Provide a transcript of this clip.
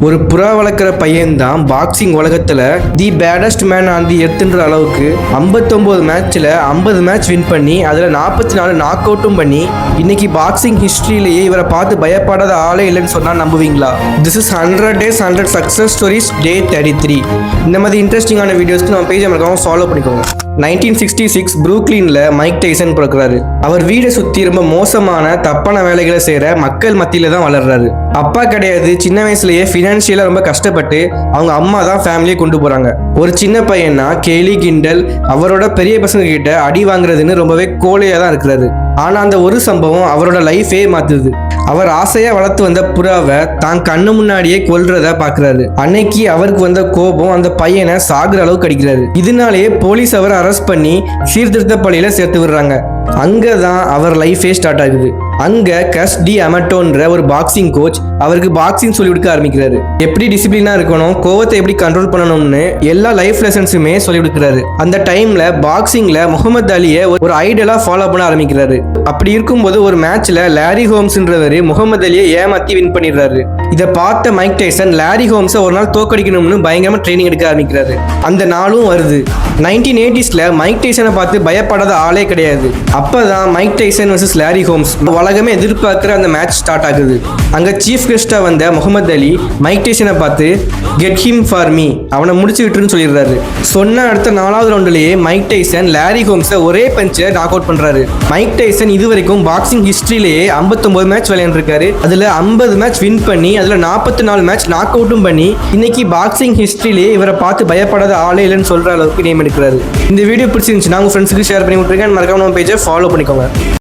ஒரு புறா வளர்க்குற பையன் தான் பாக்ஸிங் உலகத்தில் தி பேடஸ்ட் மேன் ஆன் தி எர்த்ன்ற அளவுக்கு 59 மேட்ச்சில் 50 மேட்ச் வின் பண்ணி அதில் 44 நாக் அவுட்டும் பண்ணி இன்னைக்கு பாக்ஸிங் ஹிஸ்ட்ரியிலேயே இவரை பார்த்து பயப்படாத ஆளே இல்லைன்னு சொன்னால் நம்புவீங்களா? This is 100 days 100 success stories day 33. இந்த மாதிரி இன்ட்ரெஸ்டிங்கான வீடியோஸ்க்கு நம்ம பேஜ் மறக்காம ஃபாலோ பண்ணிக்கோங்க. 1966 புரூக்ளின்ல மைக் டைசன் பிறக்கிறாரு. அவர் வீடை சுத்தி ரொம்ப மோசமான தப்பான வேலைகளை செய்யற மக்கள் மத்தியில தான் வளர்றாரு. அப்பா கிடையாது, சின்ன வயசுலயே பினான்சியலா ரொம்ப கஷ்டப்பட்டு அவங்க அம்மா தான் ஃபேமிலியை கொண்டு போறாங்க. ஒரு சின்ன பையனா கேலி கிண்டல் அவரோட பெரிய பசங்க கிட்ட அடி வாங்குறதுன்னு ரொம்பவே கோழையா தான் இருக்கிறாரு. ஆனா அந்த ஒரு சம்பவம் அவரோட லைஃபே மாத்துது. அவர் ஆசையா வளர்த்து வந்த புறாவை தான் கண்ணு முன்னாடியே கொல்றத பாக்குறாரு. அன்னைக்கு அவருக்கு வந்த கோபம் அந்த பையனை சாகுற அளவுக்கு அடிக்கிறாரு. இதனாலேயே போலீஸ் அவரை அரெஸ்ட் பண்ணி சீர்திருத்த பள்ளியில சேர்த்து விடுறாங்க. அங்கதான் அவர் லைஃபே ஸ்டார்ட் ஆகுது. அங்க கஸ் டி அமட்டோன்ற ஒரு பாக்ஸிங் கோச் அவருக்கு பாக்ஸிங் சொல்லி கொடுக்க ஆரம்பிக்கிறாரு. எப்படி டிசிப்ளினா இருக்கணும், கோவத்தை எப்படி கண்ட்ரோல் பண்ணணும்னு எல்லா லைஃப் லெசன்ஸுமே சொல்லி கொடுக்கிறாரு. அந்த டைம்ல பாக்ஸிங்ல முகமது அலியை ஒரு ஐடலா ஃபாலோ பண்ண ஆரம்பிக்கிறாரு. அப்படி இருக்கும்போது ஒரு மேட்ச்ல லாரி ஹோம்ஸ்ன்றவரு முகமது அலியை ஏமாத்தி வின் பண்ணிடுறாரு. இதை பார்த்த மைக் டைசன் லாரி ஹோம்ஸை ஒரு நாள் தோக்கடிக்கணும்னு பயங்கரமா ட்ரைனிங் எடுக்க ஆரம்பிக்கிறாரு. அந்த நாளும் வருது. 1980sல மைக் டைசனை பார்த்து பயப்படாத ஆளே கிடையாது. அப்பதான் Mike Tyson vs Larry Holmes உலகமே எதிர்பார்க்கிற அந்த மேட்ச் ஸ்டார்ட் ஆகுது. அங்க சீஃப் கெஸ்டா வந்த முகமது அலி மைக் டைசனை பார்த்து கெட் ஹிம் ஃபார் மீ, அவனை முடிச்சு விட்டுருன்னு சொல்லிடுறாரு. சொன்ன அடுத்த 4வது ரவுண்ட்லயே மைக் டைசன் லாரி ஹோம்ஸை ஒரே பஞ்சில் நாக் அவுட் பண்றாரு. மைக் டைசன் இது வரைக்கும் பாக்ஸிங் ஹிஸ்டரியிலேயே 59 மேட்ச் விளையாண்டுருக்காரு. அதுல 50 மேட்ச் வின் பண்ணி அதுல 44 மேட்ச் நாக் அவுட்டும் பண்ணி இன்னைக்கு பாக்ஸிங் ஹிஸ்டரியிலேயே இவரை பார்த்து பயப்படாத ஆளே இல்லைன்னு சொல்ற அளவுக்கு நேம் எடுக்கிறாரு. இந்த வீடியோ பிடிச்சிருந்துச்சுன்னா உங்க ஃப்ரெண்ட்ஸுக்கு ஷேர் பண்ணி விட்டுருங்க. மறக்காம நம்ம பேஜை ஃபாலோ பண்ணிக்கோங்க.